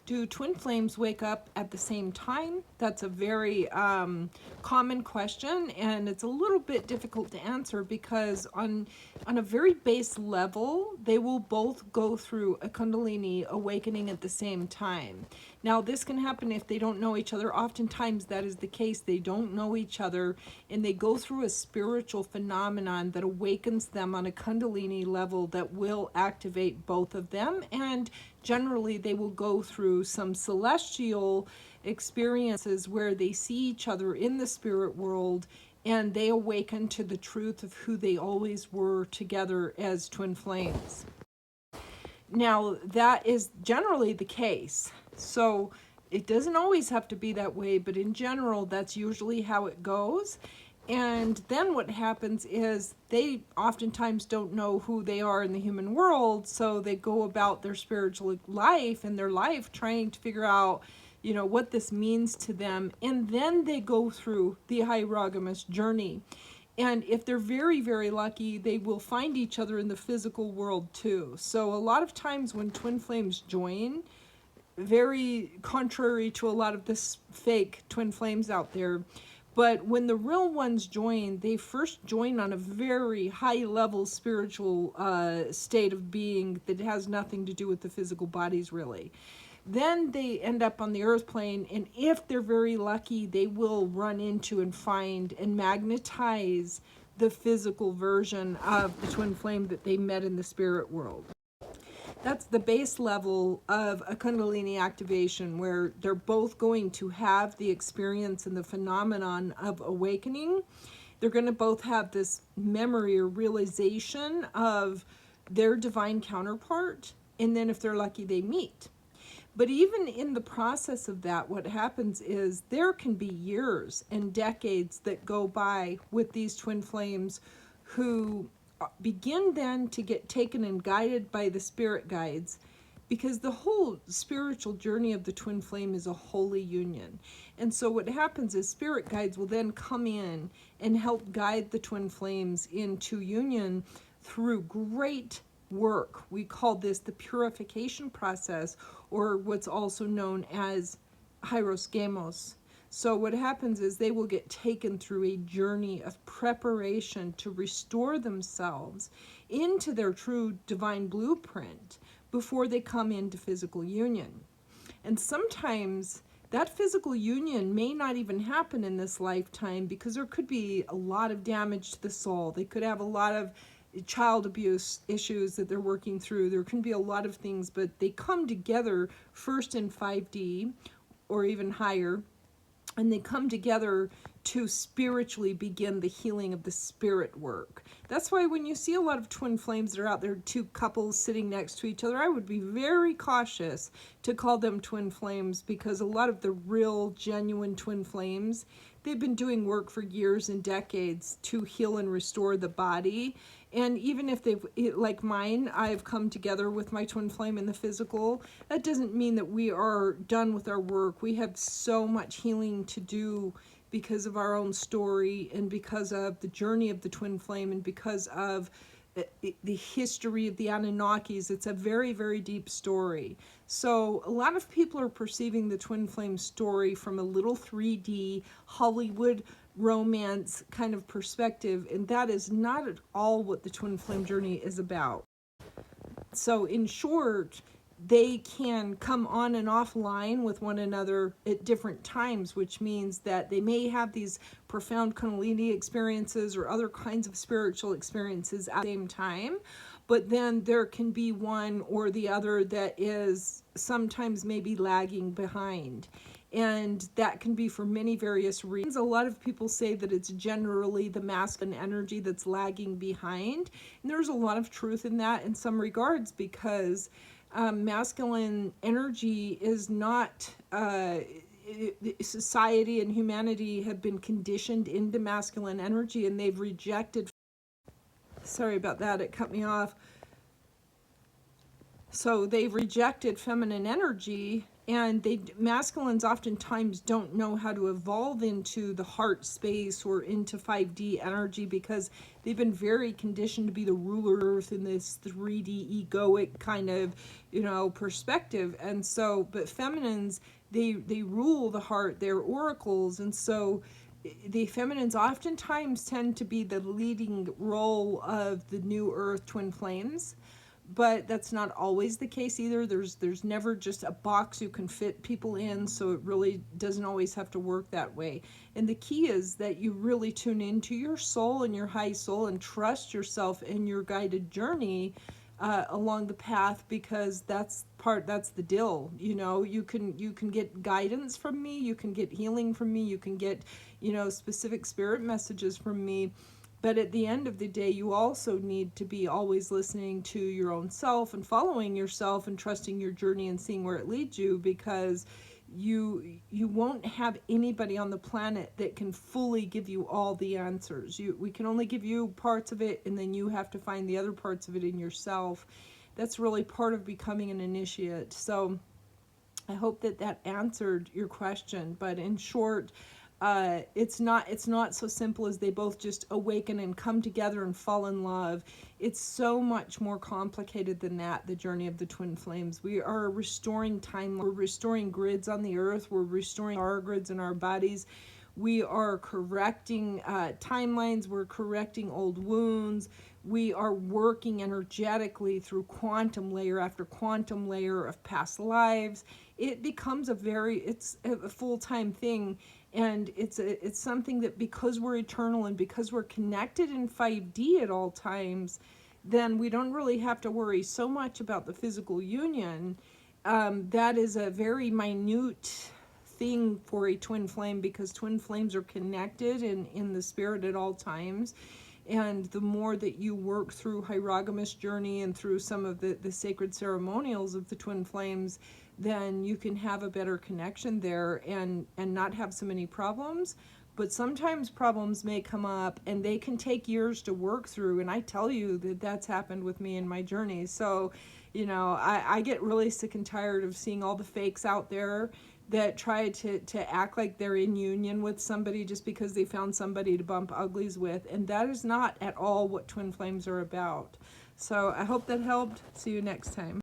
Do twin flames wake up at the same time? That's a very common question, and it's a little bit difficult to answer because on a very base level, they will both go through a Kundalini awakening at the same time. Now, this can happen if they don't know each other. Oftentimes, that is the case. They don't know each other, and they go through a spiritual phenomenon that awakens them on a Kundalini level that will activate both of them, and generally they will go through some celestial experiences where they see each other in the spirit world and they awaken to the truth of who they always were together as twin flames. Now, that is generally the case. So it doesn't always have to be that way, but in general, that's usually how it goes. And then what happens is they oftentimes don't know who they are in the human world, so they go about their spiritual life and their life trying to figure out, what this means to them. And then they go through the hierogamous journey. And if they're very, very lucky, they will find each other in the physical world too. So a lot of times when twin flames join, very contrary to a lot of this fake twin flames out there, but when the real ones join, they first join on a very high level spiritual state of being that has nothing to do with the physical bodies really. Then they end up on the earth plane, and if they're very lucky, they will run into and find and magnetize the physical version of the twin flame that they met in the spirit world. That's the base level of a Kundalini activation, where they're both going to have the experience and the phenomenon of awakening. They're going to both have this memory or realization of their divine counterpart, and then if they're lucky, they meet. But even in the process of that, what happens is there can be years and decades that go by with these twin flames who begin then to get taken and guided by the spirit guides, because the whole spiritual journey of the twin flame is a holy union. And so what happens is spirit guides will then come in and help guide the twin flames into union through great work. We call this the purification process, or what's also known as hierosgamos. So what happens is they will get taken through a journey of preparation to restore themselves into their true divine blueprint before they come into physical union. And sometimes that physical union may not even happen in this lifetime, because there could be a lot of damage to the soul. They could have a lot of child abuse issues that they're working through. There can be a lot of things, but they come together first in 5D or even higher, and they come together to spiritually begin the healing of the spirit work. That's why when you see a lot of twin flames that are out there, two couples sitting next to each other, I would be very cautious to call them twin flames, because a lot of the real, genuine twin flames, they've been doing work for years and decades to heal and restore the body. And even if they've, like mine, I've come together with my twin flame in the physical, that doesn't mean that we are done with our work. We have so much healing to do because of our own story, and because of the journey of the twin flame, and because of the history of the Anunnakis. It's a very, very deep story. So a lot of people are perceiving the twin flame story from a little 3D Hollywood romance kind of perspective, and that is not at all what the twin flame journey is about. So in short, they can come on and offline with one another at different times, which means that they may have these profound Kundalini experiences or other kinds of spiritual experiences at the same time. But then there can be one or the other that is sometimes maybe lagging behind. And that can be for many various reasons. A lot of people say that it's generally the masculine energy that's lagging behind. And there's a lot of truth in that in some regards, because masculine energy is not, society and humanity have been conditioned into masculine energy, and they've rejected, sorry about that, it cut me off. So they've rejected feminine energy, and masculines oftentimes don't know how to evolve into the heart space or into 5D energy, because they've been very conditioned to be the ruler of earth in this 3D egoic kind of, perspective. And so, but feminines, they rule the heart, they're oracles. And so the feminines oftentimes tend to be the leading role of the new earth twin flames, but that's not always the case either. There's never just a box you can fit people in, so it really doesn't always have to work that way. And the key is that you really tune into your soul and your high soul and trust yourself in your guided journey along the path, because that's the deal. You can get guidance from me, you can get healing from me, you can get specific spirit messages from me. But at the end of the day, you also need to be always listening to your own self and following yourself and trusting your journey and seeing where it leads you, because you won't have anybody on the planet that can fully give you all the answers. We can only give you parts of it, and then you have to find the other parts of it in yourself. That's really part of becoming an initiate. So I hope that answered your question. But in short, it's not so simple as they both just awaken and come together and fall in love. It's so much more complicated than that, the journey of the twin flames. We are restoring time, we're restoring grids on the earth, we're restoring our grids in our bodies. We are correcting timelines, we're correcting old wounds. We are working energetically through quantum layer after quantum layer of past lives. It becomes it's a full-time thing, and it's something that, because we're eternal and because we're connected in 5D at all times, then we don't really have to worry so much about the physical union. That is a very minute thing for a twin flame, because twin flames are connected in the spirit at all times. And the more that you work through hierogamous journey and through some of the sacred ceremonials of the twin flames, then you can have a better connection there and not have so many problems. But sometimes problems may come up and they can take years to work through. And I tell you that that's happened with me in my journey. So, I get really sick and tired of seeing all the fakes out there that try to act like they're in union with somebody just because they found somebody to bump uglies with. And that is not at all what twin flames are about. So I hope that helped. See you next time.